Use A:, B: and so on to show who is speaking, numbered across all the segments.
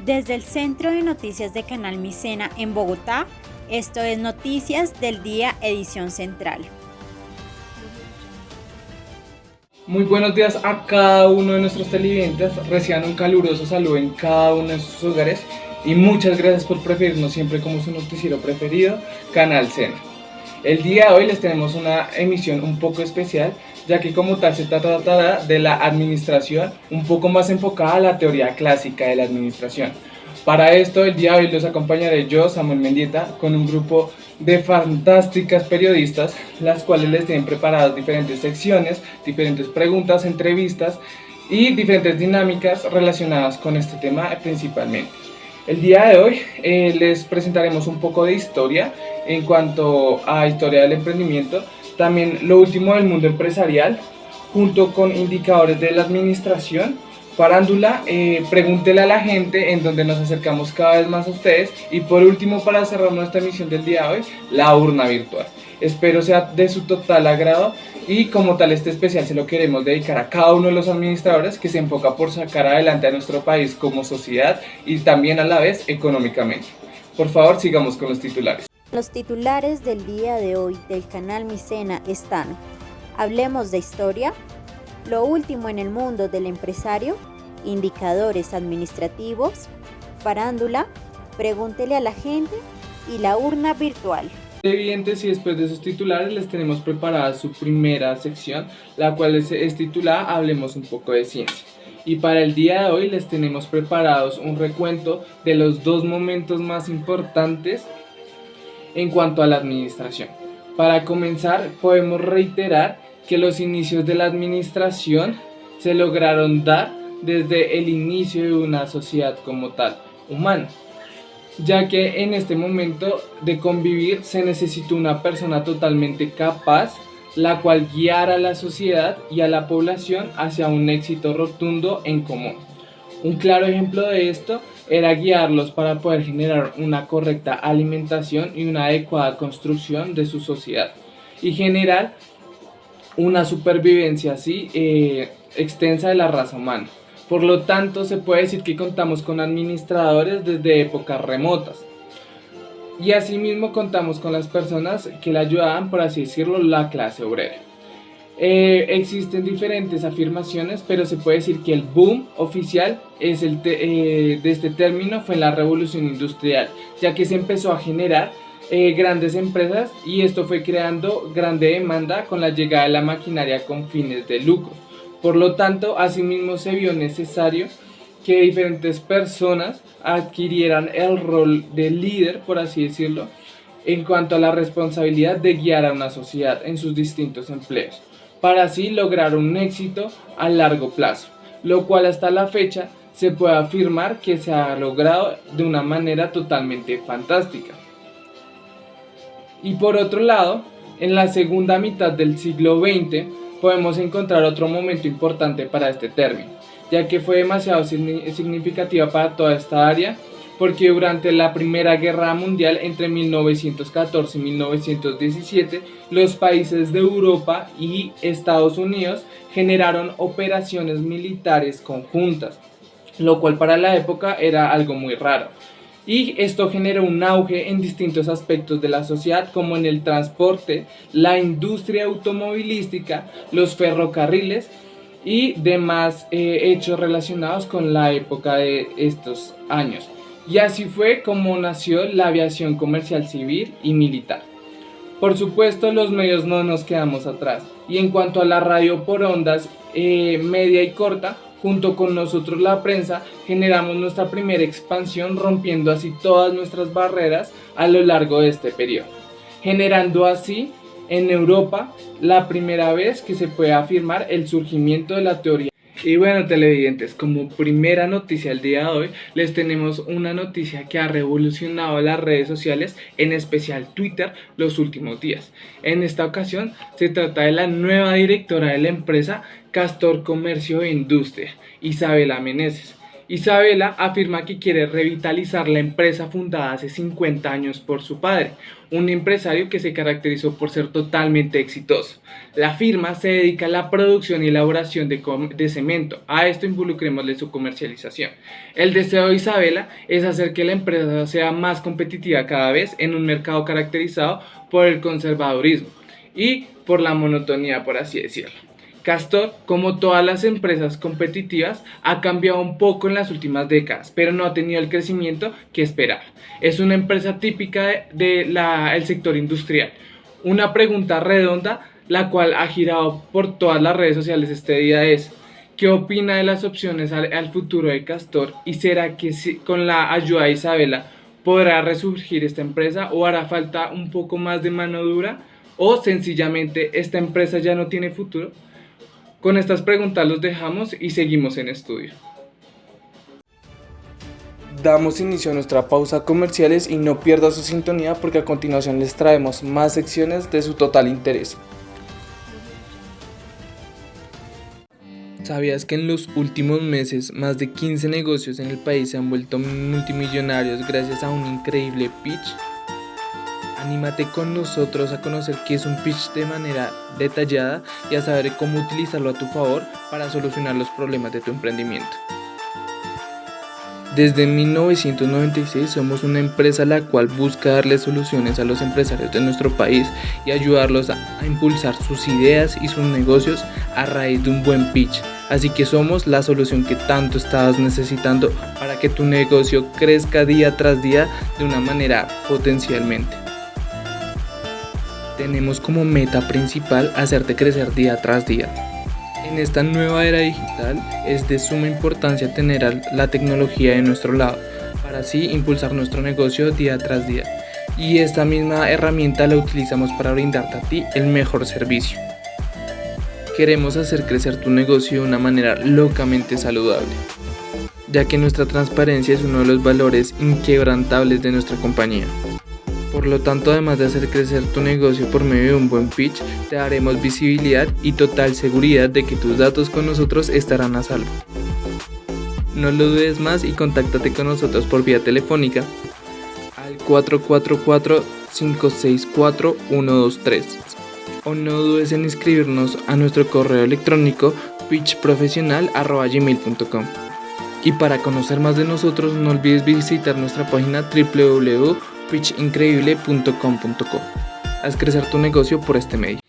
A: Desde el Centro de Noticias de Canal Micena en Bogotá, esto es Noticias del Día Edición Central.
B: Muy buenos días a cada uno de nuestros televidentes, reciban un caluroso saludo en cada uno de sus hogares y muchas gracias por preferirnos siempre como su noticiero preferido, Canal Sena. El día de hoy les tenemos una emisión un poco especial, ya que como tal se tratará de la administración, un poco más enfocada a la teoría clásica de la administración. Para esto, el día de hoy los acompañaré yo, Samuel Mendieta, con un grupo de fantásticas periodistas, las cuales les tienen preparadas diferentes secciones, diferentes preguntas, entrevistas y diferentes dinámicas relacionadas con este tema principalmente. El día de hoy les presentaremos un poco de historia en cuanto a historia del emprendimiento, también lo último del mundo empresarial, junto con indicadores de la administración, farándula, pregúntele a la gente, en donde nos acercamos cada vez más a ustedes, y por último, para cerrar nuestra emisión del día de hoy, la urna virtual. Espero sea de su total agrado y como tal este especial se lo queremos dedicar a cada uno de los administradores que se enfoca por sacar adelante a nuestro país como sociedad y también a la vez económicamente. Por favor, sigamos con los titulares.
A: Los titulares del día de hoy del canal Micena están: hablemos de historia, lo último en el mundo del empresario, indicadores administrativos, farándula, pregúntele a la gente y la urna virtual.
B: Evidentes, y después de esos titulares les tenemos preparada su primera sección, la cual es titulada Hablemos un poco de ciencia. Y para el día de hoy les tenemos preparados un recuento de los dos momentos más importantes en cuanto a la administración. Para comenzar, podemos reiterar que los inicios de la administración se lograron dar desde el inicio de una sociedad como tal, humana, ya que en este momento de convivir se necesitó una persona totalmente capaz, la cual guiara a la sociedad y a la población hacia un éxito rotundo en común. Un claro ejemplo de esto era guiarlos para poder generar una correcta alimentación y una adecuada construcción de su sociedad y generar una supervivencia así extensa de la raza humana. Por lo tanto, se puede decir que contamos con administradores desde épocas remotas. Y asimismo contamos con las personas que le ayudaban, por así decirlo, la clase obrera. Existen diferentes afirmaciones, pero se puede decir que el boom oficial de este término fue en la revolución industrial, ya que se empezó a generar grandes empresas y esto fue creando grande demanda con la llegada de la maquinaria con fines de lucro. Por lo tanto, asimismo se vio necesario que diferentes personas adquirieran el rol de líder, por así decirlo, en cuanto a la responsabilidad de guiar a una sociedad en sus distintos empleos, para así lograr un éxito a largo plazo, lo cual hasta la fecha se puede afirmar que se ha logrado de una manera totalmente fantástica. Y por otro lado, en la segunda mitad del siglo XX podemos encontrar otro momento importante para este término, ya que fue demasiado significativa para toda esta área, porque durante la Primera Guerra Mundial entre 1914 y 1917 los países de Europa y Estados Unidos generaron operaciones militares conjuntas, lo cual para la época era algo muy raro. Y esto generó un auge en distintos aspectos de la sociedad, como en el transporte, la industria automovilística, los ferrocarriles y demás hechos relacionados con la época de estos años. Y así fue como nació la aviación comercial civil y militar. Por supuesto, los medios no nos quedamos atrás. Y en cuanto a la radio por ondas media y corta, junto con nosotros la prensa, generamos nuestra primera expansión, rompiendo así todas nuestras barreras a lo largo de este periodo, generando así en Europa la primera vez que se puede afirmar el surgimiento de la teoría. Y bueno, televidentes, como primera noticia del día de hoy, les tenemos una noticia que ha revolucionado las redes sociales, en especial Twitter, los últimos días. En esta ocasión se trata de la nueva directora de la empresa Castor Comercio e Industria, Isabela Meneses. Isabela afirma que quiere revitalizar la empresa fundada hace 50 años por su padre, un empresario que se caracterizó por ser totalmente exitoso. La firma se dedica a la producción y elaboración de cemento. A esto involucrémosle su comercialización. El deseo de Isabela es hacer que la empresa sea más competitiva cada vez en un mercado caracterizado por el conservadurismo y por la monotonía, por así decirlo. Castor, como todas las empresas competitivas, ha cambiado un poco en las últimas décadas, pero no ha tenido el crecimiento que esperaba. Es una empresa típica del sector industrial. Una pregunta redonda, la cual ha girado por todas las redes sociales este día es: ¿qué opina de las opciones al futuro de Castor? ¿Y será que con la ayuda de Isabela podrá resurgir esta empresa, o hará falta un poco más de mano dura, o sencillamente esta empresa ya no tiene futuro? Con estas preguntas los dejamos y seguimos en estudio. Damos inicio a nuestra pausa comerciales y no pierda su sintonía, porque a continuación les traemos más secciones de su total interés. ¿Sabías que en los últimos meses más de 15 negocios en el país se han vuelto multimillonarios gracias a un increíble pitch? Anímate con nosotros a conocer qué es un pitch de manera detallada y a saber cómo utilizarlo a tu favor para solucionar los problemas de tu emprendimiento. Desde 1996 somos una empresa la cual busca darle soluciones a los empresarios de nuestro país y ayudarlos a impulsar sus ideas y sus negocios a raíz de un buen pitch. Así que somos la solución que tanto estabas necesitando para que tu negocio crezca día tras día de una manera potencialmente. Tenemos como meta principal hacerte crecer día tras día. En esta nueva era digital es de suma importancia tener la tecnología de nuestro lado para así impulsar nuestro negocio día tras día. Y esta misma herramienta la utilizamos para brindarte a ti el mejor servicio. Queremos hacer crecer tu negocio de una manera locamente saludable, ya que nuestra transparencia es uno de los valores inquebrantables de nuestra compañía. Por lo tanto, además de hacer crecer tu negocio por medio de un buen pitch, te daremos visibilidad y total seguridad de que tus datos con nosotros estarán a salvo. No lo dudes más y contáctate con nosotros por vía telefónica al 444-564-123, o no dudes en inscribirnos a nuestro correo electrónico pitchprofesional@gmail.com. Y para conocer más de nosotros, no olvides visitar nuestra página www.pitchincreíble.com.co. Haz crecer tu negocio por este medio.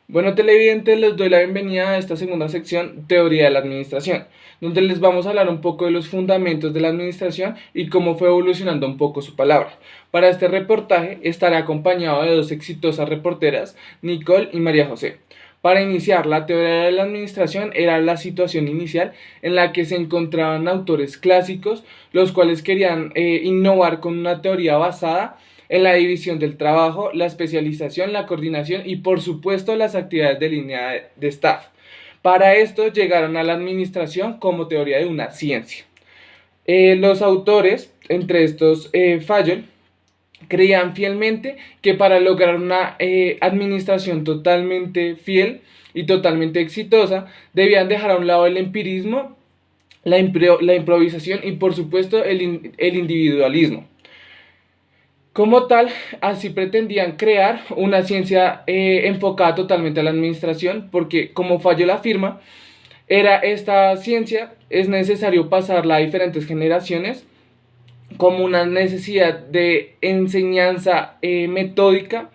B: Bueno, televidentes, les doy la bienvenida a esta segunda sección, Teoría de la Administración, donde les vamos a hablar un poco de los fundamentos de la administración y cómo fue evolucionando un poco su palabra. Para este reportaje estaré acompañado de dos exitosas reporteras, Nicole y María José. Para iniciar, la teoría de la administración era la situación inicial en la que se encontraban autores clásicos, los cuales querían innovar con una teoría basada en la división del trabajo, la especialización, la coordinación y por supuesto las actividades de línea de staff. Para esto llegaron a la administración como teoría de una ciencia. Los autores, entre estos Fayol, creían fielmente que para lograr una administración totalmente fiel y totalmente exitosa, debían dejar a un lado el empirismo, la improvisación y por supuesto el individualismo. Como tal, así pretendían crear una ciencia enfocada totalmente a la administración, porque como Fayol afirma, esta ciencia es necesario pasarla a diferentes generaciones como una necesidad de enseñanza metódica,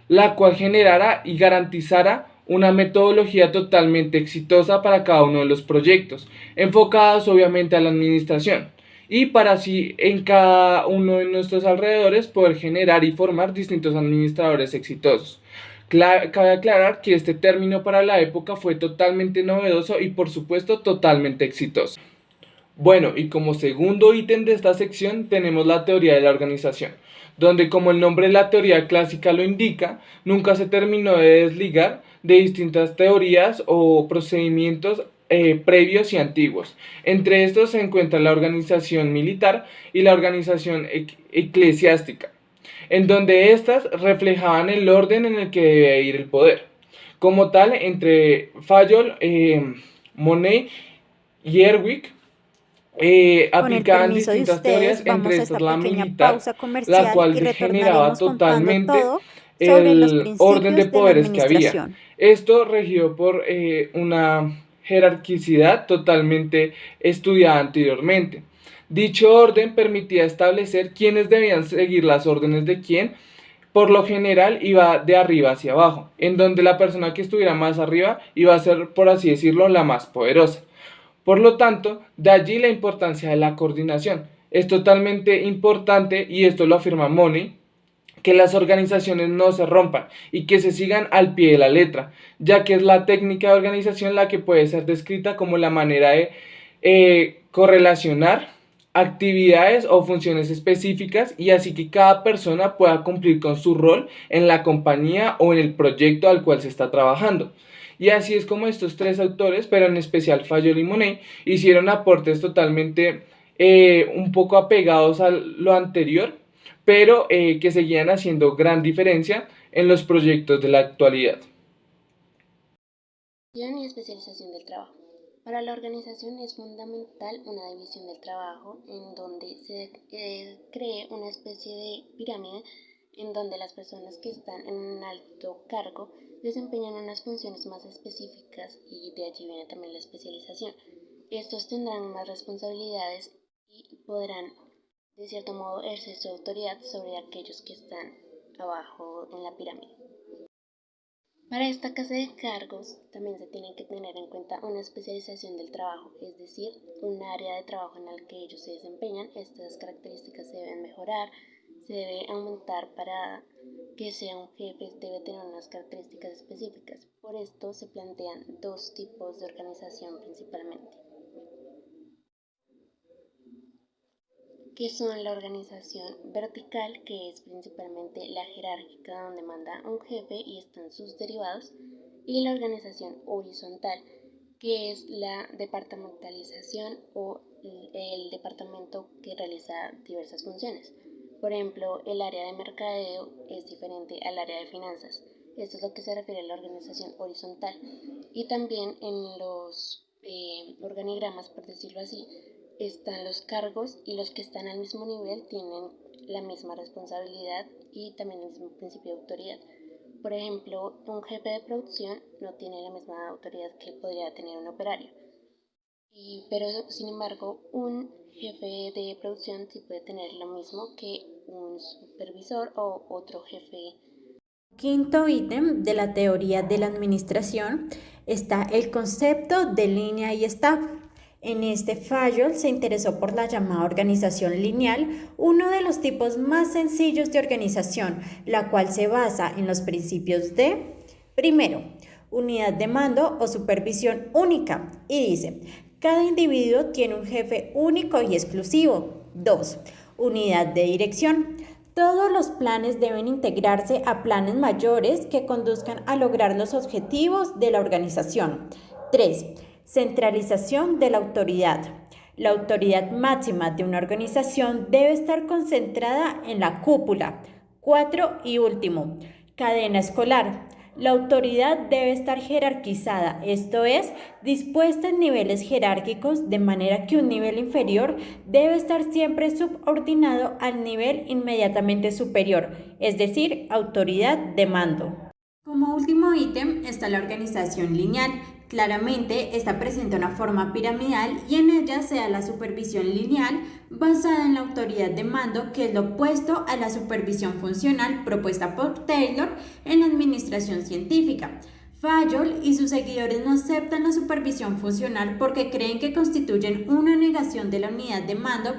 B: la cual generara y garantizara una metodología totalmente exitosa para cada uno de los proyectos, enfocados obviamente a la administración, y para así en cada uno de nuestros alrededores poder generar y formar distintos administradores exitosos. Cabe aclarar que este término para la época fue totalmente novedoso y por supuesto totalmente exitoso. Bueno, y como segundo ítem de esta sección tenemos la teoría de la organización, donde como el nombre de la teoría clásica lo indica, nunca se terminó de desligar de distintas teorías o procedimientos previos y antiguos. Entre estos se encuentra la organización militar y la organización eclesiástica, en donde éstas reflejaban el orden en el que debía ir el poder. Como tal, entre Fayol, Monet y Erwin,
A: Con el
B: aplicaban
A: permiso de
B: distintas teorías,
A: ustedes,
B: entre
A: vamos a
B: estas
A: esta
B: la
A: pequeña
B: militar,
A: pausa
B: la
A: comercial
B: cual
A: y
B: degeneraba
A: retornaremos contando
B: totalmente
A: todo sobre los
B: el orden de
A: principios de la
B: poderes que había.
A: administración.
B: Esto regido por una jerarquicidad totalmente estudiada anteriormente. Dicho orden permitía establecer quiénes debían seguir las órdenes de quién. Por lo general iba de arriba hacia abajo, en donde la persona que estuviera más arriba iba a ser, por así decirlo, la más poderosa. Por lo tanto, de allí la importancia de la coordinación. Es totalmente importante, y esto lo afirma Money, que las organizaciones no se rompan y que se sigan al pie de la letra, ya que es la técnica de organización la que puede ser descrita como la manera de correlacionar actividades o funciones específicas, y así que cada persona pueda cumplir con su rol en la compañía o en el proyecto al cual se está trabajando. Y así es como estos tres autores, pero en especial Fayol y Monet, hicieron aportes totalmente un poco apegados a lo anterior, pero que seguían haciendo gran diferencia en los proyectos de la actualidad.
C: Y especialización del trabajo. Para la organización es fundamental una división del trabajo en donde se cree una especie de pirámide en donde las personas que están en un alto cargo desempeñan unas funciones más específicas, y de allí viene también la especialización. Estos tendrán más responsabilidades y podrán de cierto modo ejercer su autoridad sobre aquellos que están abajo en la pirámide. Para esta clase de cargos también se tiene que tener en cuenta una especialización del trabajo, es decir, un área de trabajo en el que ellos se desempeñan. Estas características se deben mejorar, se debe aumentar. Para que sea un jefe debe tener unas características específicas. Por esto se plantean dos tipos de organización principalmente, que son la organización vertical, que es principalmente la jerárquica donde manda un jefe y están sus derivados, y la organización horizontal, que es la departamentalización o el departamento que realiza diversas funciones. Por ejemplo, el área de mercadeo es diferente al área de finanzas. Esto es lo que se refiere a la organización horizontal. Y también en los organigramas, por decirlo así, están los cargos, y los que están al mismo nivel tienen la misma responsabilidad y también el mismo principio de autoridad. Por ejemplo, un jefe de producción no tiene la misma autoridad que podría tener un operario, pero sin embargo un jefe de producción sí puede tener lo mismo que un supervisor o otro jefe.
A: Quinto ítem de la teoría de la administración está el concepto de línea y staff. En este Fayol se interesó por la llamada organización lineal, uno de los tipos más sencillos de organización, la cual se basa en los principios de, primero, unidad de mando o supervisión única, y dice, cada individuo tiene un jefe único y exclusivo. 2. Unidad de dirección. Todos los planes deben integrarse a planes mayores que conduzcan a lograr los objetivos de la organización. 3. Centralización de la autoridad. La autoridad máxima de una organización debe estar concentrada en la cúpula. 4. Y último, cadena escolar. La autoridad debe estar jerarquizada, esto es, dispuesta en niveles jerárquicos, de manera que un nivel inferior debe estar siempre subordinado al nivel inmediatamente superior, es decir, autoridad de mando. Como último ítem está la organización lineal. Claramente, esta presenta una forma piramidal y en ella se da la supervisión lineal basada en la autoridad de mando, que es lo opuesto a la supervisión funcional propuesta por Taylor en la administración científica. Fayol y sus seguidores no aceptan la supervisión funcional porque creen que constituyen una negación de la unidad de mando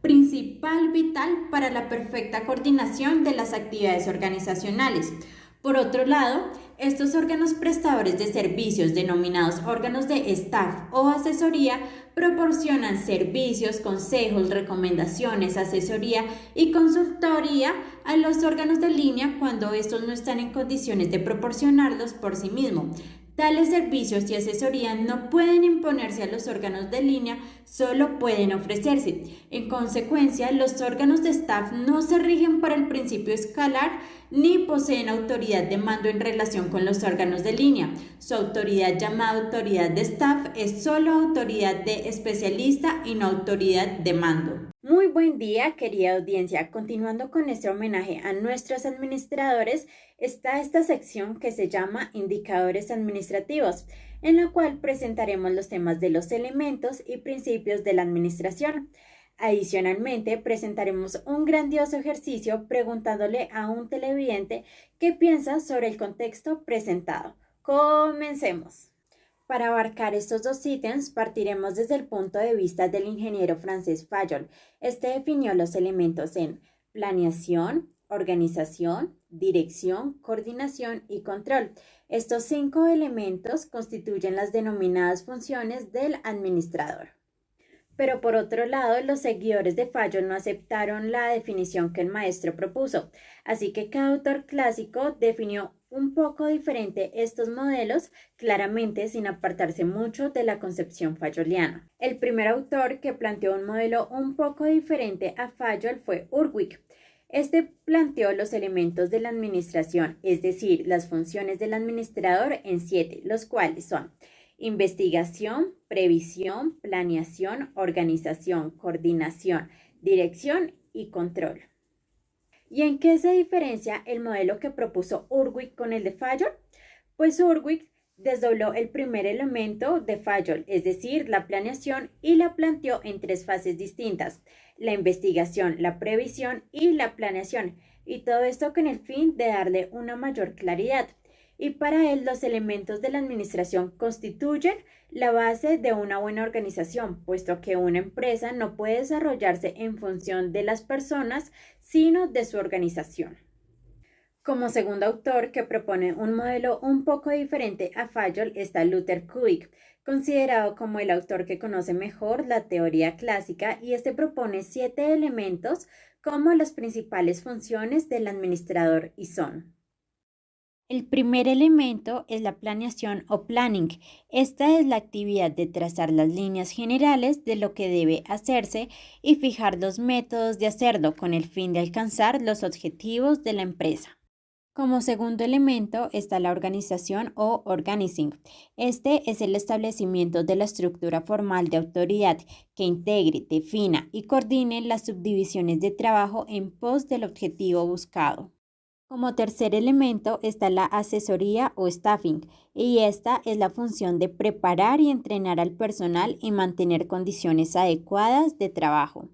A: principal vital para la perfecta coordinación de las actividades organizacionales. Por otro lado, estos órganos prestadores de servicios, denominados órganos de staff o asesoría, proporcionan servicios, consejos, recomendaciones, asesoría y consultoría a los órganos de línea cuando estos no están en condiciones de proporcionarlos por sí mismos. Tales servicios y asesoría no pueden imponerse a los órganos de línea, solo pueden ofrecerse. En consecuencia, los órganos de staff no se rigen por el principio escalar ni poseen autoridad de mando en relación con los órganos de línea. Su autoridad, llamada autoridad de staff, es solo autoridad de especialista y no autoridad de mando. Muy buen día, querida audiencia. Continuando con este homenaje a nuestros administradores, está esta sección que se llama Indicadores Administrativos, en la cual presentaremos los temas de los elementos y principios de la administración. Adicionalmente, presentaremos un grandioso ejercicio preguntándole a un televidente qué piensa sobre el contexto presentado. Comencemos. Para abarcar estos dos ítems, partiremos desde el punto de vista del ingeniero francés Fayol. Este definió los elementos en planeación, organización, dirección, coordinación y control. Estos 5 elementos constituyen las denominadas funciones del administrador. Pero por otro lado, los seguidores de Fayol no aceptaron la definición que el maestro propuso, así que cada autor clásico definió un poco diferente estos modelos, claramente sin apartarse mucho de la concepción fayoliana. El primer autor que planteó un modelo un poco diferente a Fayol fue Urwig. Este planteó los elementos de la administración, es decir, las funciones del administrador en 7, los cuales son investigación, previsión, planeación, organización, coordinación, dirección y control. ¿Y en qué se diferencia el modelo que propuso Urwig con el de Fayol? Pues Urwig desdobló el primer elemento de Fayol, es decir, la planeación, y la planteó en 3 fases distintas: la investigación, la previsión y la planeación, y todo esto con el fin de darle una mayor claridad. Y para él, los elementos de la administración constituyen la base de una buena organización, puesto que una empresa no puede desarrollarse en función de las personas, sino de su organización. Como segundo autor que propone un modelo un poco diferente a Fayol está Luther Kubik, considerado como el autor que conoce mejor la teoría clásica, y este propone 7 elementos como las principales funciones del administrador y son: el primer elemento es la planeación o planning. Esta es la actividad de trazar las líneas generales de lo que debe hacerse y fijar los métodos de hacerlo con el fin de alcanzar los objetivos de la empresa. Como segundo elemento está la organización o organizing. Este es el establecimiento de la estructura formal de autoridad que integre, defina y coordine las subdivisiones de trabajo en pos del objetivo buscado. Como tercer elemento está la asesoría o staffing, y esta es la función de preparar y entrenar al personal y mantener condiciones adecuadas de trabajo.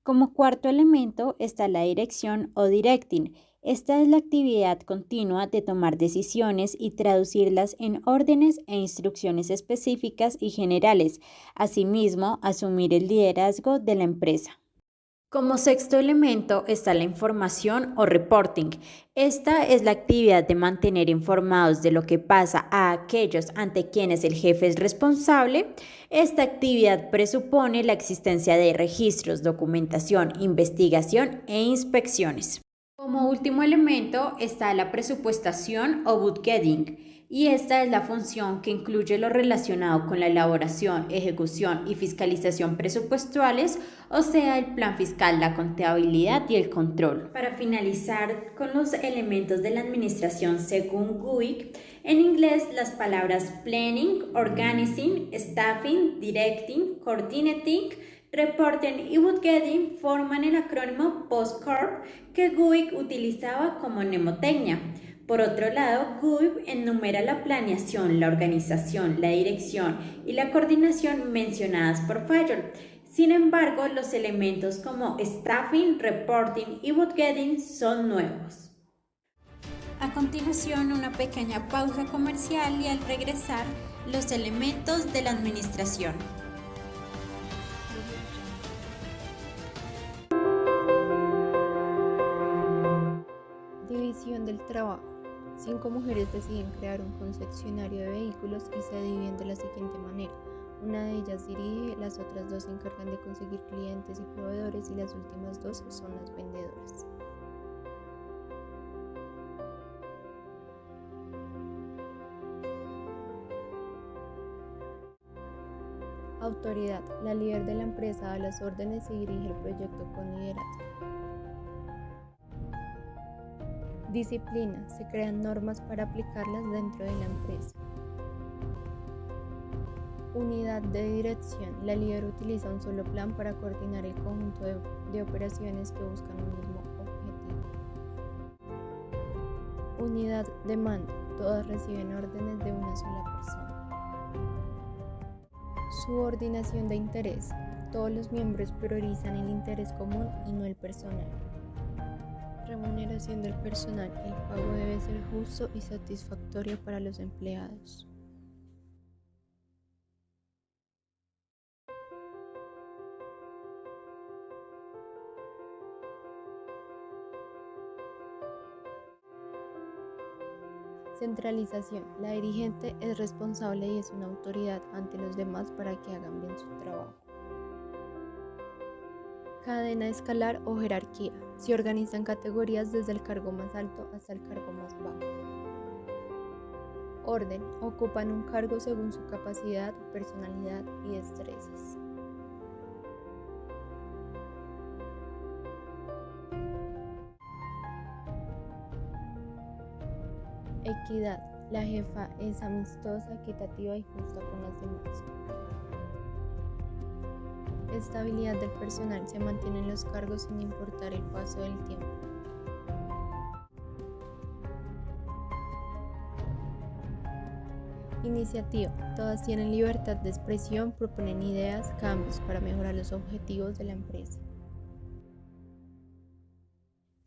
A: Como cuarto elemento está la dirección o directing. Esta es la actividad continua de tomar decisiones y traducirlas en órdenes e instrucciones específicas y generales, asimismo asumir el liderazgo de la empresa. Como sexto elemento está la información o reporting. Esta es la actividad de mantener informados de lo que pasa a aquellos ante quienes el jefe es responsable. Esta actividad presupone la existencia de registros, documentación, investigación e inspecciones. Como último elemento está la presupuestación o budgeting, y esta es la función que incluye lo relacionado con la elaboración, ejecución y fiscalización presupuestales, o sea, el plan fiscal, la contabilidad y el control. Para finalizar con los elementos de la administración según Kubik, en inglés las palabras planning, organizing, staffing, directing, coordinating, reporting y budgeting forman el acrónimo POSCORP que Kubik utilizaba como mnemotecnia. Por otro lado, Kubik enumera la planeación, la organización, la dirección y la coordinación mencionadas por Fayol. Sin embargo, los elementos como staffing, reporting y budgeting son nuevos. A continuación, una pequeña pausa comercial y al regresar, los elementos de la administración.
D: División del trabajo. 5 mujeres deciden crear un concesionario de vehículos y se dividen de la siguiente manera. Una de ellas dirige, las otras 2 se encargan de conseguir clientes y proveedores y las últimas 2 son las vendedoras. Autoridad. La líder de la empresa da las órdenes y dirige el proyecto con liderazgo. Disciplina. Se crean normas para aplicarlas dentro de la empresa. Unidad de dirección. La líder utiliza un solo plan para coordinar el conjunto de operaciones que buscan un mismo objetivo. Unidad de mando. Todas reciben órdenes de una sola persona. Subordinación de interés. Todos los miembros priorizan el interés común y no el personal. Remuneración del personal. El pago debe ser justo y satisfactorio para los empleados. Centralización. La dirigente es responsable y es una autoridad ante los demás para que hagan bien su trabajo. Cadena escalar o jerarquía. Se organizan categorías desde el cargo más alto hasta el cargo más bajo. Orden. Ocupan un cargo según su capacidad, personalidad y destrezas. Equidad. La jefa es amistosa, equitativa y justa con las demás. Estabilidad del personal. Se mantienen los cargos sin importar el paso del tiempo. Iniciativa. Todas tienen libertad de expresión, proponen ideas, cambios para mejorar los objetivos de la empresa.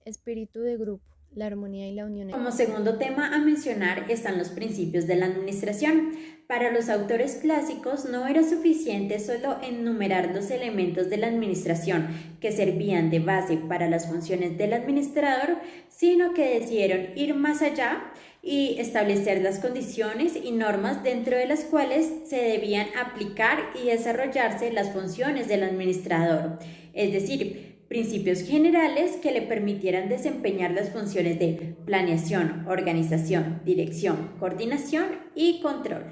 D: Espíritu de grupo. La armonía y la unión.
A: Como segundo tema a mencionar están los principios de la administración. Para los autores clásicos no era suficiente solo enumerar los elementos de la administración que servían de base para las funciones del administrador, sino que decidieron ir más allá y establecer las condiciones y normas dentro de las cuales se debían aplicar y desarrollarse las funciones del administrador, es decir, principios generales que le permitieran desempeñar las funciones de planeación, organización, dirección, coordinación y control.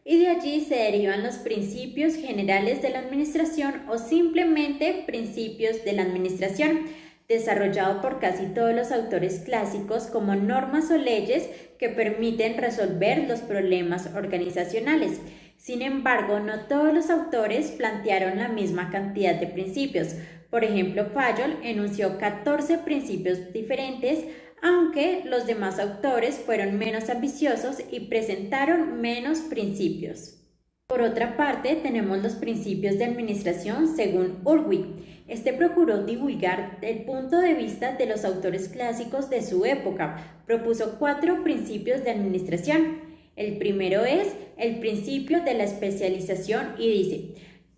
A: Y de allí se derivan los principios generales de la administración o simplemente principios de la administración, desarrollado por casi todos los autores clásicos como normas o leyes que permiten resolver los problemas organizacionales. Sin embargo, no todos los autores plantearon la misma cantidad de principios. Por ejemplo, Fayol enunció 14 principios diferentes, aunque los demás autores fueron menos ambiciosos y presentaron menos principios. Por otra parte, tenemos los principios de administración según Urwin. Este procuró divulgar el punto de vista de los autores clásicos de su época. Propuso 4 principios de administración. El primero es el principio de la especialización y dice: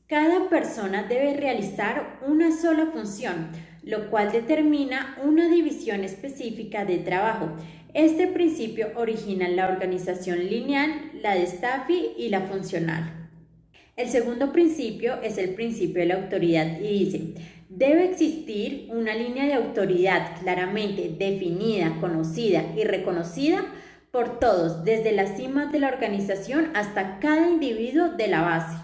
A: cada persona debe realizar una sola función, lo cual determina una división específica de trabajo. Este principio origina la organización lineal, la de Staffy y la funcional. El segundo principio es el principio de la autoridad y dice: debe existir una línea de autoridad claramente definida, conocida y reconocida por todos, desde la cima de la organización hasta cada individuo de la base.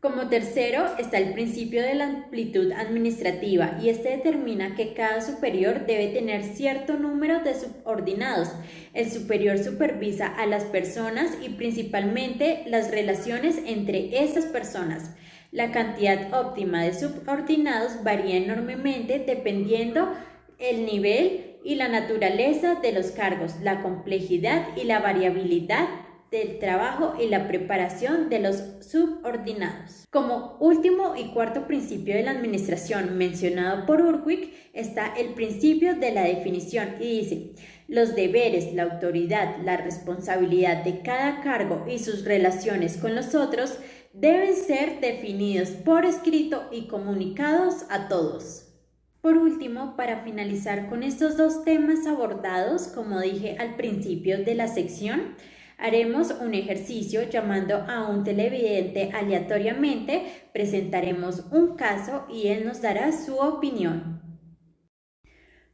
A: Como tercero está el principio de la amplitud administrativa y este determina que cada superior debe tener cierto número de subordinados. El superior supervisa a las personas y principalmente las relaciones entre estas personas. La cantidad óptima de subordinados varía enormemente dependiendo el nivel y la naturaleza de los cargos, la complejidad y la variabilidad del trabajo y la preparación de los subordinados. Como último y cuarto principio de la administración mencionado por Urwin está el principio de la definición y dice: los deberes, la autoridad, la responsabilidad de cada cargo y sus relaciones con los otros deben ser definidos por escrito y comunicados a todos. Por último, para finalizar con estos 2 temas abordados, como dije al principio de la sección, haremos un ejercicio llamando a un televidente aleatoriamente, presentaremos un caso y él nos dará su opinión.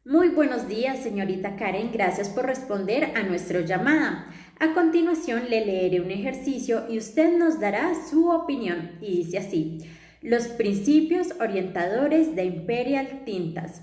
A: Muy buenos días, señorita Karen, gracias por responder a nuestra llamada. A continuación le leeré un ejercicio y usted nos dará su opinión. Y dice así: los principios orientadores de Imperial Tintas.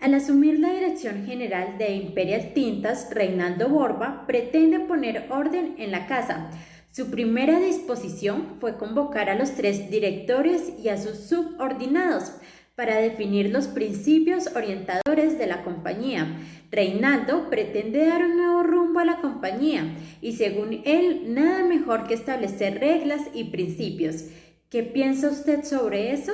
A: Al asumir la dirección general de Imperial Tintas, Reinaldo Borba pretende poner orden en la casa. Su primera disposición fue convocar a los 3 directores y a sus subordinados para definir los principios orientadores de la compañía. Reinaldo pretende dar un nuevo rumbo a la compañía y según él, nada mejor que establecer reglas y principios. ¿Qué piensa usted sobre eso?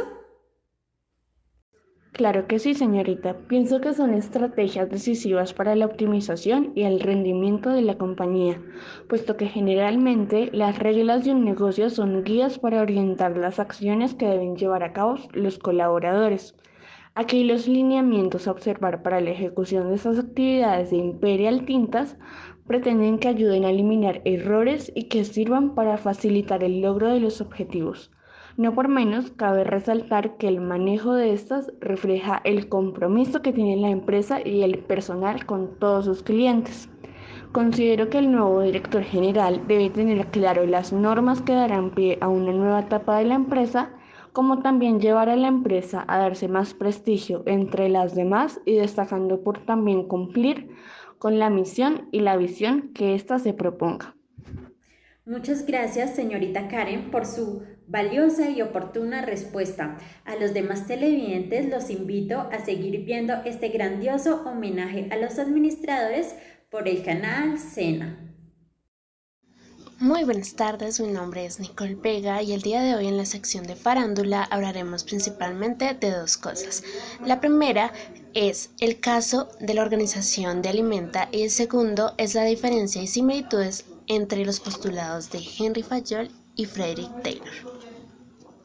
E: Claro que sí, señorita. Pienso que son estrategias decisivas para la optimización y el rendimiento de la compañía, puesto que generalmente las reglas de un negocio son guías para orientar las acciones que deben llevar a cabo los colaboradores. Aquí los lineamientos a observar para la ejecución de estas actividades de Imperial Tintas pretenden que ayuden a eliminar errores y que sirvan para facilitar el logro de los objetivos. No por menos, cabe resaltar que el manejo de estas refleja el compromiso que tiene la empresa y el personal con todos sus clientes. Considero que el nuevo director general debe tener claro las normas que darán pie a una nueva etapa de la empresa, como también llevar a la empresa a darse más prestigio entre las demás y destacando por también cumplir con la misión y la visión que ésta se proponga.
A: Muchas gracias, señorita Karen, por su valiosa y oportuna respuesta. A los demás televidentes los invito a seguir viendo este grandioso homenaje a los administradores por el canal SENA.
C: Muy buenas tardes, mi nombre es Nicole Vega y el día de hoy en la sección de farándula hablaremos principalmente de 2 cosas. La primera es el caso de la organización de Alimenta y el segundo es la diferencia y similitudes entre los postulados de Henry Fayol y Frederick Taylor.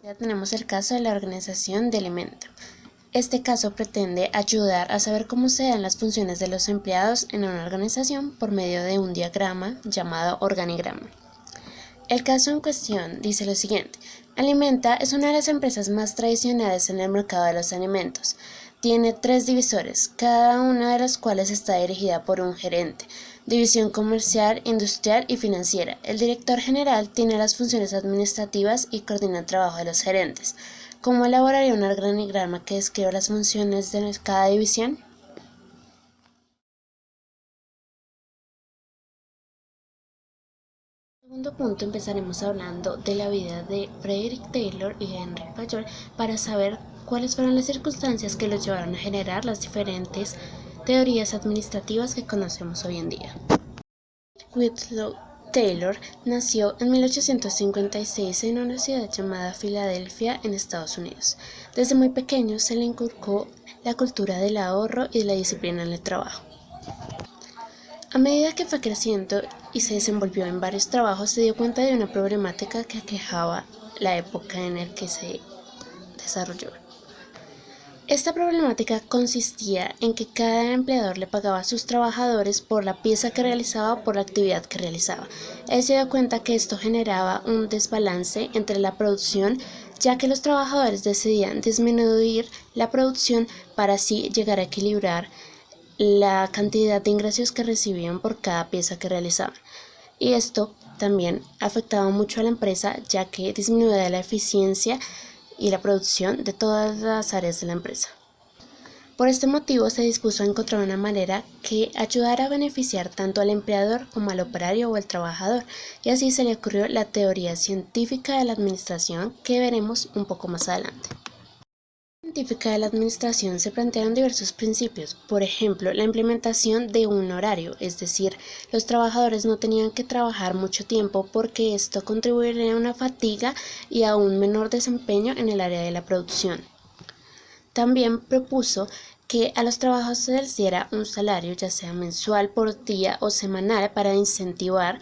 C: Ya tenemos el caso de la organización de Alimenta. Este caso pretende ayudar a saber cómo se dan las funciones de los empleados en una organización por medio de un diagrama llamado organigrama. El caso en cuestión dice lo siguiente: Alimenta es una de las empresas más tradicionales en el mercado de los alimentos. Tiene 3 divisores, cada una de las cuales está dirigida por un gerente. División comercial, industrial y financiera. El director general tiene las funciones administrativas y coordina el trabajo de los gerentes. ¿Cómo elaboraría un organigrama que describa las funciones de cada división? Segundo punto, empezaremos hablando de la vida de Frederick Taylor y Henry Fayol para saber cuáles fueron las circunstancias que los llevaron a generar las diferentes teorías administrativas que conocemos hoy en día. Whitlow Taylor nació en 1856 en una ciudad llamada Filadelfia, en Estados Unidos. Desde muy pequeño se le inculcó la cultura del ahorro y de la disciplina en el trabajo. A medida que fue creciendo y se desenvolvió en varios trabajos, se dio cuenta de una problemática que aquejaba la época en la que se desarrolló. Esta problemática consistía en que cada empleador le pagaba a sus trabajadores por la pieza que realizaba o por la actividad que realizaba. Él se dio cuenta que esto generaba un desbalance entre la producción, ya que los trabajadores decidían disminuir la producción para así llegar a equilibrar la cantidad de ingresos que recibían por cada pieza que realizaban. Y esto también afectaba mucho a la empresa, ya que disminuía la eficiencia y la producción de todas las áreas de la empresa. Por este motivo se dispuso a encontrar una manera que ayudara a beneficiar tanto al empleador como al operario o al trabajador, y así se le ocurrió la teoría científica de la administración, que veremos un poco más adelante. En la científica de la administración se plantearon diversos principios, por ejemplo, la implementación de un horario, es decir, los trabajadores no tenían que trabajar mucho tiempo porque esto contribuiría a una fatiga y a un menor desempeño en el área de la producción. También propuso que a los trabajadores se les diera un salario, ya sea mensual, por día o semanal, para incentivar,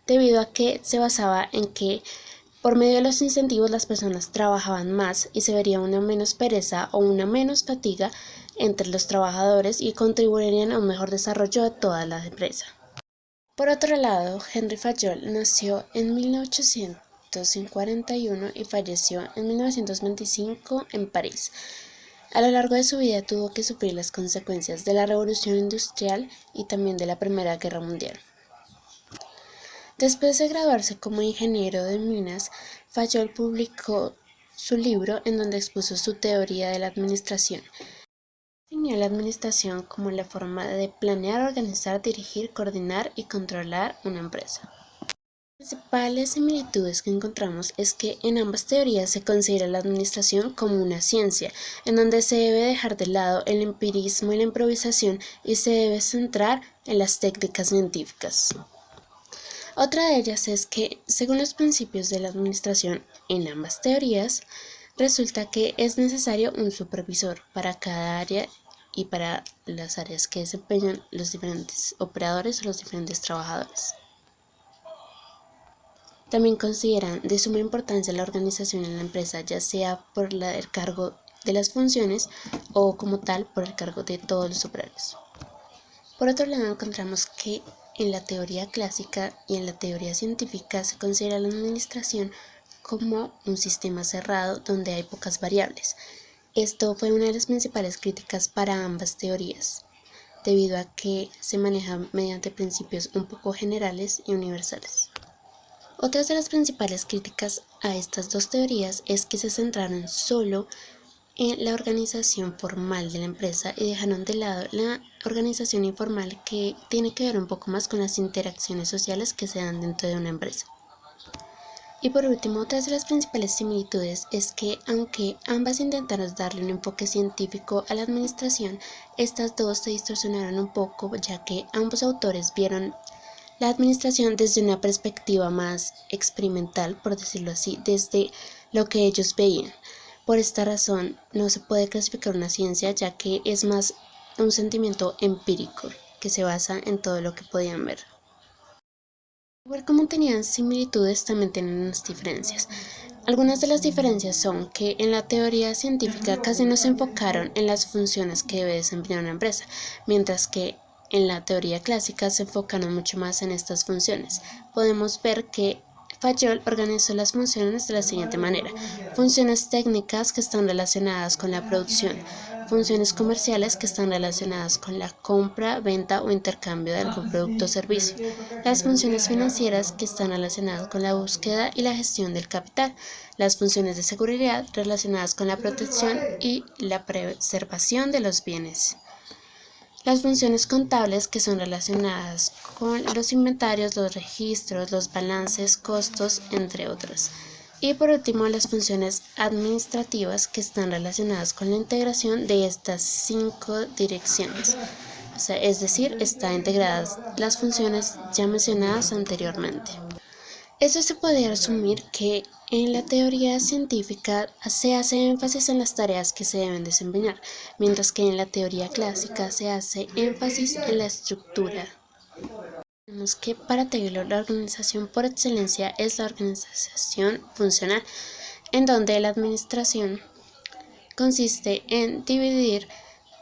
C: debido a que se basaba en que por medio de los incentivos las personas trabajaban más y se vería una menos pereza o una menos fatiga entre los trabajadores y contribuirían a un mejor desarrollo de toda la empresa. Por otro lado, Henry Fayol nació en 1841 y falleció en 1925 en París. A lo largo de su vida tuvo que sufrir las consecuencias de la Revolución Industrial y también de la Primera Guerra Mundial. Después de graduarse como ingeniero de minas, Fayol publicó su libro en donde expuso su teoría de la administración. Definió la administración como la forma de planear, organizar, dirigir, coordinar y controlar una empresa. Las principales similitudes que encontramos es que en ambas teorías se considera la administración como una ciencia, en donde se debe dejar de lado el empirismo y la improvisación y se debe centrar en las técnicas científicas. Otra de ellas es que, según los principios de la administración en ambas teorías, resulta que es necesario un supervisor para cada área y para las áreas que desempeñan los diferentes operadores o los diferentes trabajadores. También consideran de suma importancia la organización en la empresa, ya sea por el cargo de las funciones o como tal por el cargo de todos los operarios. Por otro lado, encontramos que en la teoría clásica y en la teoría científica se considera la administración como un sistema cerrado donde hay pocas variables. Esto fue una de las principales críticas para ambas teorías, debido a que se maneja mediante principios un poco generales y universales. Otras de las principales críticas a estas dos teorías es que se centraron solo en la organización formal de la empresa y dejaron de lado la organización informal, que tiene que ver un poco más con las interacciones sociales que se dan dentro de una empresa. Y por último, otra de las principales similitudes es que aunque ambas intentaron darle un enfoque científico a la administración, estas dos se distorsionaron un poco, ya que ambos autores vieron la administración desde una perspectiva más experimental, por decirlo así, desde lo que ellos veían. Por esta razón, no se puede clasificar una ciencia, ya que es más un sentimiento empírico que se basa en todo lo que podían ver. Igual como tenían similitudes, también tienen unas diferencias. Algunas de las diferencias son que en la teoría científica casi no se enfocaron en las funciones que debe desempeñar una empresa, mientras que en la teoría clásica se enfocaron mucho más en estas funciones. Podemos ver que Fayol organizó las funciones de la siguiente manera: funciones técnicas que están relacionadas con la producción, funciones comerciales que están relacionadas con la compra, venta o intercambio de algún producto o servicio, las funciones financieras que están relacionadas con la búsqueda y la gestión del capital, las funciones de seguridad relacionadas con la protección y la preservación de los bienes, las funciones contables que son relacionadas con los inventarios, los registros, los balances, costos, entre otras. Y por último, las funciones administrativas que están relacionadas con la integración de estas 5 direcciones. Es decir, están integradas las funciones ya mencionadas anteriormente. Eso se puede resumir que en la teoría científica se hace énfasis en las tareas que se deben desempeñar, mientras que en la teoría clásica se hace énfasis en la estructura. Vemos que para Taylor la organización por excelencia es la organización funcional, en donde la administración consiste en dividir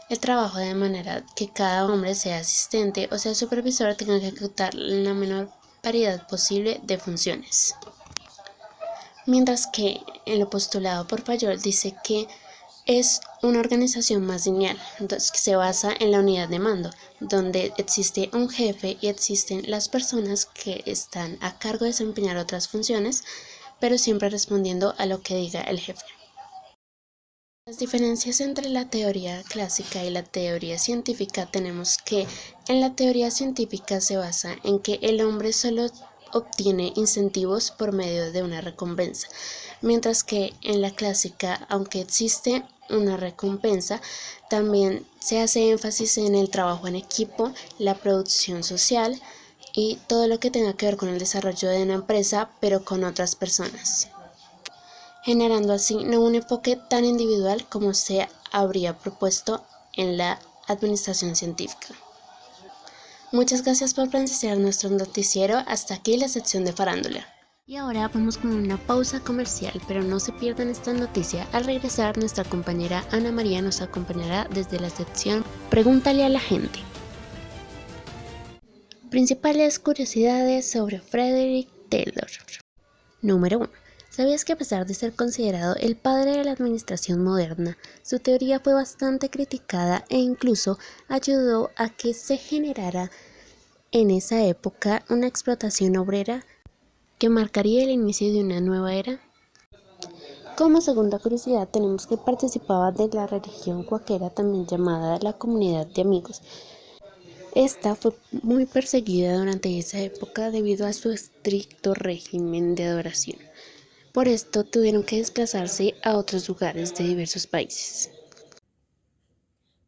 C: el trabajo de manera que cada hombre, sea asistente o sea supervisor, tenga que ejecutar la menor variedad posible de funciones. Mientras que en lo postulado por Fayol dice que es una organización más lineal, entonces que se basa en la unidad de mando, donde existe un jefe y existen las personas que están a cargo de desempeñar otras funciones, pero siempre respondiendo a lo que diga el jefe. Las diferencias entre la teoría clásica y la teoría científica tenemos que en la teoría científica se basa en que el hombre solo obtiene incentivos por medio de una recompensa, mientras que en la clásica, aunque existe una recompensa, también se hace énfasis en el trabajo en equipo, la producción social y todo lo que tenga que ver con el desarrollo de una empresa, pero con otras personas, generando así no un enfoque tan individual como se habría propuesto en la administración científica. Muchas gracias por presenciar nuestro noticiero. Hasta aquí la sección de farándula. Y ahora vamos con una pausa comercial, pero no se pierdan esta noticia. Al regresar, nuestra compañera Ana María nos acompañará desde la sección Pregúntale a la gente. Principales curiosidades sobre Frederick Taylor. Número 1. ¿Sabías que a pesar de ser considerado el padre de la administración moderna, su teoría fue bastante criticada e incluso ayudó a que se generara en esa época una explotación obrera que marcaría el inicio de una nueva era? Como segunda curiosidad tenemos que participaba de la religión cuáquera, también llamada la Comunidad de Amigos. Esta fue muy perseguida durante esa época debido a su estricto régimen de adoración. Por esto tuvieron que desplazarse a otros lugares de diversos países.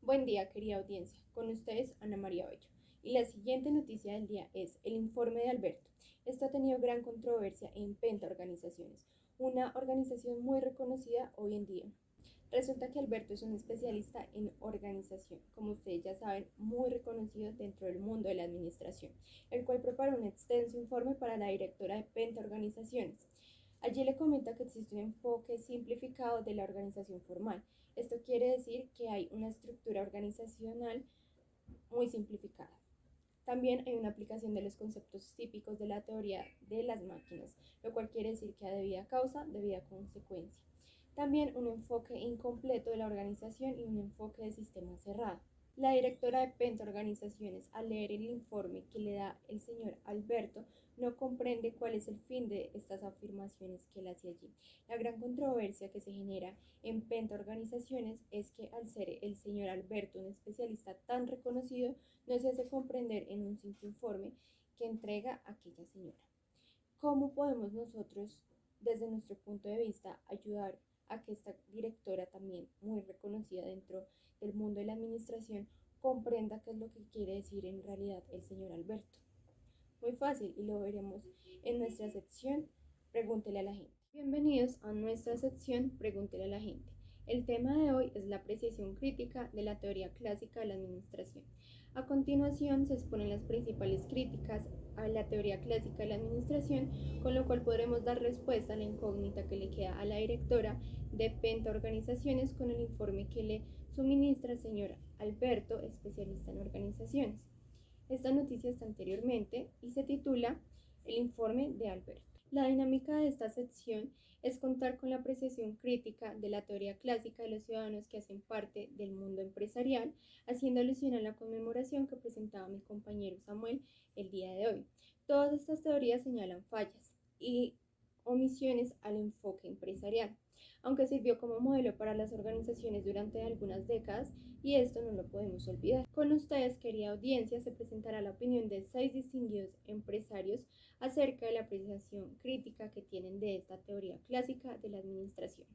D: Buen día, querida audiencia. Con ustedes, Ana María Bello. Y la siguiente noticia del día es el informe de Alberto. Esto ha tenido gran controversia en Penta Organizaciones, una organización muy reconocida hoy en día. Resulta que Alberto es un especialista en organización, como ustedes ya saben, muy reconocido dentro del mundo de la administración, el cual preparó un extenso informe para la directora de Penta Organizaciones. Allí le comenta que existe un enfoque simplificado de la organización formal. Esto quiere decir que hay una estructura organizacional muy simplificada. También hay una aplicación de los conceptos típicos de la teoría de las máquinas, lo cual quiere decir que hay debida causa, debida consecuencia. También un enfoque incompleto de la organización y un enfoque de sistema cerrado. La directora de Penta Organizaciones, al leer el informe que le da el señor Alberto, no comprende cuál es el fin de estas afirmaciones que él hace allí. La gran controversia que se genera en Penta Organizaciones es que al ser el señor Alberto un especialista tan reconocido, no se hace comprender en un simple informe que entrega aquella señora. ¿Cómo podemos nosotros, desde nuestro punto de vista, ayudar a que esta directora, también muy reconocida dentro del mundo de la administración, comprenda qué es lo que quiere decir en realidad el señor Alberto? Muy fácil, y lo veremos en nuestra sección Pregúntele a la gente. Bienvenidos a nuestra sección Pregúntele a la gente. El tema de hoy es la apreciación crítica de la teoría clásica de la administración. A continuación se exponen las principales críticas a la teoría clásica de la administración, con lo cual podremos dar respuesta a la incógnita que le queda a la directora de Penta Organizaciones con el informe que le suministra el señor Alberto, especialista en organizaciones. Esta noticia está anteriormente y se titula El informe de Alberto. La dinámica de esta sección es contar con la apreciación crítica de la teoría clásica de los ciudadanos que hacen parte del mundo empresarial, haciendo alusión a la conmemoración que presentaba mi compañero Samuel el día de hoy. Todas estas teorías señalan fallas y omisiones al enfoque empresarial, aunque sirvió como modelo para las organizaciones durante algunas décadas, y esto no lo podemos olvidar. Con ustedes, querida audiencia, se presentará la opinión de 6 distinguidos empresarios acerca de la apreciación crítica que tienen de esta teoría clásica de la administración.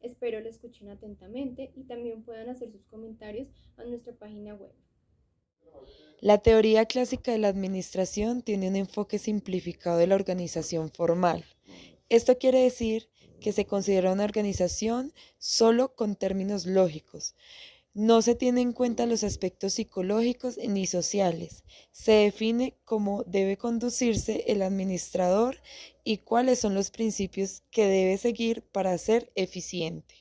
D: Espero lo escuchen atentamente y también puedan hacer sus comentarios a nuestra página web.
F: La teoría clásica de la administración tiene un enfoque simplificado de la organización formal. Esto quiere decir que se considera una organización solo con términos lógicos. No se tienen en cuenta los aspectos psicológicos ni sociales. Se define cómo debe conducirse el administrador y cuáles son los principios que debe seguir para ser eficiente.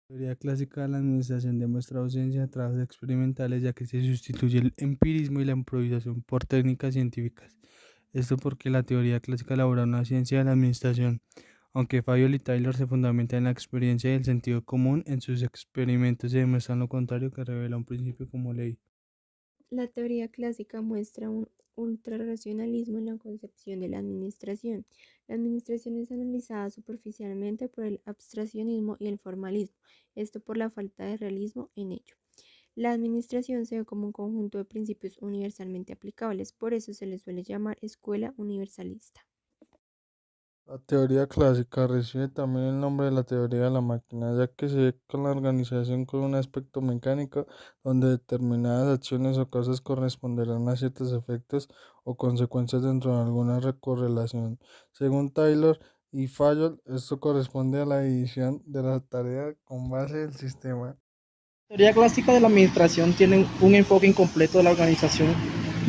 G: La teoría clásica de la administración demuestra ausencia de trabajos experimentales, ya que se sustituye el empirismo y la improvisación por técnicas científicas. Esto porque la teoría clásica elabora una ciencia de la administración, aunque Fayol y Taylor se fundamentan en la experiencia y el sentido común. En sus experimentos se demuestra lo contrario, que revela un principio como ley.
D: La teoría clásica muestra un ultrarracionalismo en la concepción de la administración. La administración es analizada superficialmente por el abstraccionismo y el formalismo, esto por la falta de realismo en ello. La administración se ve como un conjunto de principios universalmente aplicables, por eso se le suele llamar escuela universalista.
G: La teoría clásica recibe también el nombre de la teoría de la máquina, ya que se ve con la organización con un aspecto mecánico, donde determinadas acciones o cosas corresponderán a ciertos efectos o consecuencias dentro de alguna correlación. Según Taylor y Fayol, esto corresponde a la división de la tarea con base del sistema.
H: La teoría clásica de la administración tiene un enfoque incompleto de la organización,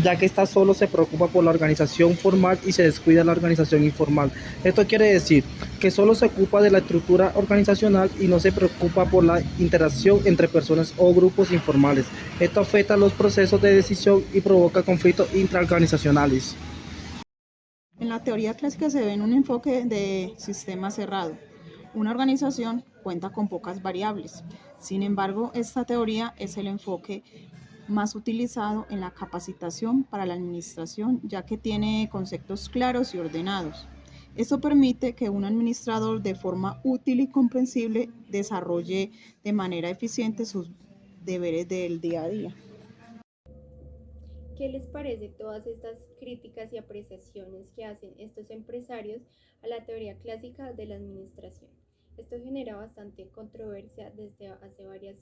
H: ya que ésta solo se preocupa por la organización formal y se descuida la organización informal. Esto quiere decir que solo se ocupa de la estructura organizacional y no se preocupa por la interacción entre personas o grupos informales. Esto afecta los procesos de decisión y provoca conflictos intraorganizacionales.
I: En la teoría clásica se ve en un enfoque de sistema cerrado. Una organización cuenta con pocas variables. Sin embargo, esta teoría es el enfoque más utilizado en la capacitación para la administración, ya que tiene conceptos claros y ordenados. Esto permite que un administrador de forma útil y comprensible desarrolle de manera eficiente sus deberes del día a día.
D: ¿Qué les parece todas estas críticas y apreciaciones que hacen estos empresarios a la teoría clásica de la administración? Esto genera bastante controversia desde hace varias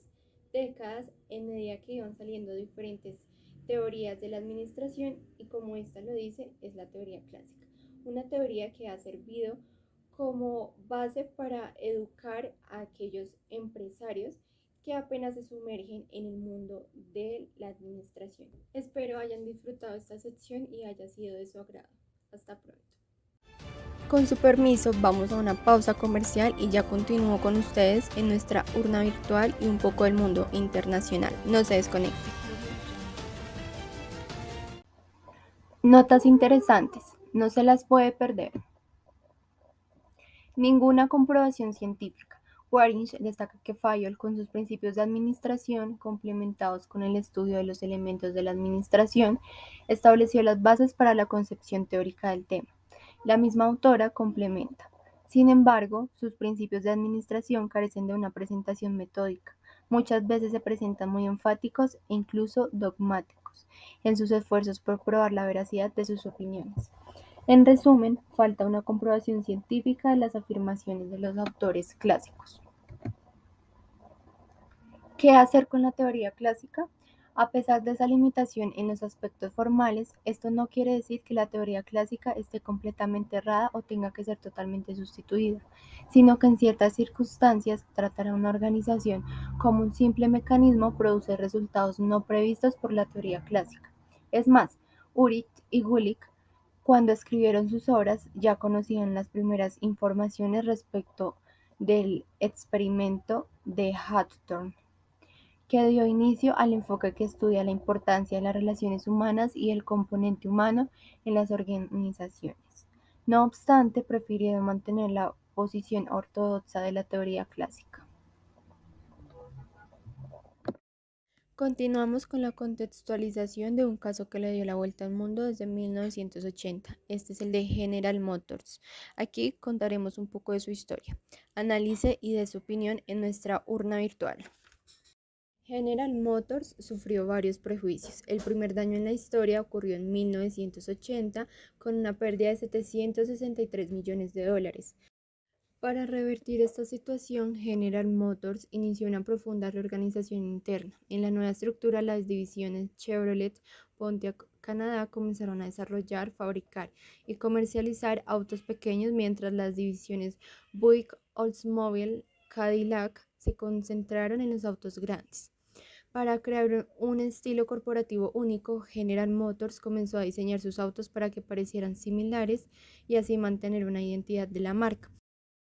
D: décadas en medida que iban saliendo diferentes teorías de la administración y como esta lo dice, es la teoría clásica. Una teoría que ha servido como base para educar a aquellos empresarios que apenas se sumergen en el mundo de la administración. Espero hayan disfrutado esta sección y haya sido de su agrado. Hasta pronto. Con su permiso, vamos a una pausa comercial y ya continúo con ustedes en nuestra urna virtual y un poco del mundo internacional. No se desconecten. Notas interesantes, no se las puede perder. Ninguna comprobación científica. Waring destaca que Fayol, con sus principios de administración, complementados con el estudio de los elementos de la administración, estableció las bases para la concepción teórica del tema. La misma autora complementa. Sin embargo, sus principios de administración carecen de una presentación metódica. Muchas veces se presentan muy enfáticos e incluso dogmáticos en sus esfuerzos por probar la veracidad de sus opiniones. En resumen, falta una comprobación científica de las afirmaciones de los autores clásicos. ¿Qué hacer con la teoría clásica? A pesar de esa limitación en los aspectos formales, esto no quiere decir que la teoría clásica esté completamente errada o tenga que ser totalmente sustituida, sino que en ciertas circunstancias tratar a una organización como un simple mecanismo produce resultados no previstos por la teoría clásica. Es más, Urich y Gulick, cuando escribieron sus obras, ya conocían las primeras informaciones respecto del experimento de Hawthorne, que dio inicio al enfoque que estudia la importancia de las relaciones humanas y el componente humano en las organizaciones. No obstante, prefirieron mantener la posición ortodoxa de la teoría clásica. Continuamos con la contextualización de un caso que le dio la vuelta al mundo desde 1980. Este es el de General Motors. Aquí contaremos un poco de su historia. Analice y de su opinión en nuestra urna virtual. General Motors sufrió varios prejuicios. El primer daño en la historia ocurrió en 1980 con una pérdida de 763 millones de dólares. Para revertir esta situación, General Motors inició una profunda reorganización interna. En la nueva estructura, las divisiones Chevrolet, Pontiac, Canadá comenzaron a desarrollar, fabricar y comercializar autos pequeños, mientras las divisiones Buick, Oldsmobile, Cadillac se concentraron en los autos grandes. Para crear un estilo corporativo único, General Motors comenzó a diseñar sus autos para que parecieran similares y así mantener una identidad de la marca.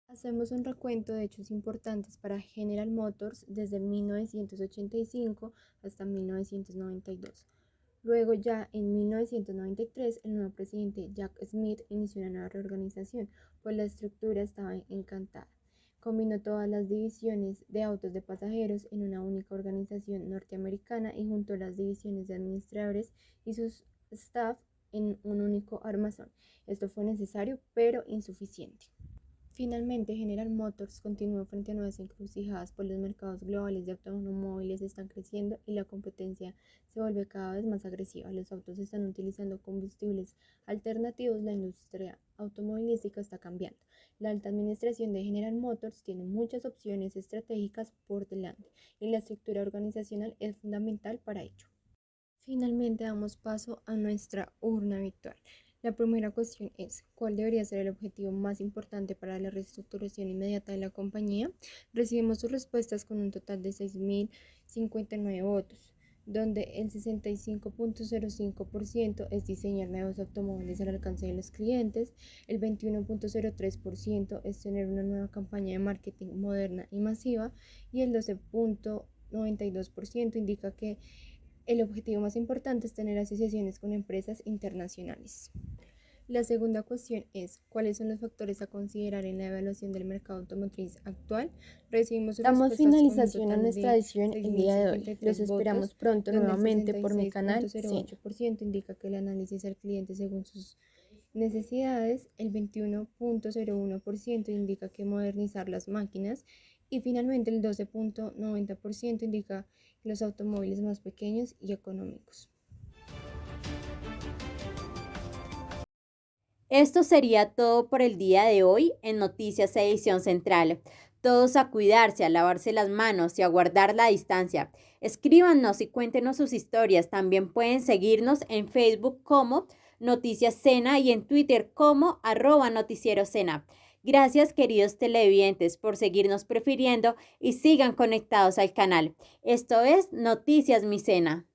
D: Hacemos un recuento de hechos importantes para General Motors desde 1985 hasta 1992. Luego ya en 1993 el nuevo presidente Jack Smith inició una nueva reorganización, pues la estructura estaba encantada. Combinó todas las divisiones de autos de pasajeros en una única organización norteamericana y juntó las divisiones de administradores y sus staff en un único armazón. Esto fue necesario pero insuficiente. Finalmente, General Motors continuó frente a nuevas encrucijadas, pues los mercados globales de automóviles están creciendo y la competencia se vuelve cada vez más agresiva. Los autos están utilizando combustibles alternativos, la industria automovilística está cambiando. La alta administración de General Motors tiene muchas opciones estratégicas por delante y la estructura organizacional es fundamental para ello. Finalmente, damos paso a nuestra urna virtual. La primera cuestión es, ¿cuál debería ser el objetivo más importante para la reestructuración inmediata de la compañía? Recibimos sus respuestas con un total de 6.059 votos, donde el 65.05% es diseñar nuevos automóviles al alcance de los clientes, el 21.03% es tener una nueva campaña de marketing moderna y masiva, y el 12.92% indica que el objetivo más importante es tener asociaciones con empresas internacionales. La segunda cuestión es, ¿cuáles son los factores a considerar en la evaluación del mercado automotriz actual? Recibimos sus
J: Damos
D: respuestas con un
J: finalización a
D: total
J: nuestra
D: de
J: edición el día de hoy.
D: 6.053
J: Los esperamos
D: votos,
J: pronto
D: donde el
J: nuevamente por mi canal.
D: 66.08% indica que el análisis al cliente según sus necesidades, el 21.01% indica que modernizar las máquinas y finalmente el 12.90% indica los automóviles más pequeños y económicos.
A: Esto sería todo por el día de hoy en Noticias Edición Central. Todos a cuidarse, a lavarse las manos y a guardar la distancia. Escríbanos y cuéntenos sus historias. También pueden seguirnos en Facebook como Noticias Sena y en Twitter como @noticiero-sena. Gracias, queridos televidentes, por seguirnos prefiriendo y sigan conectados al canal. Esto es Noticias Mi Sena.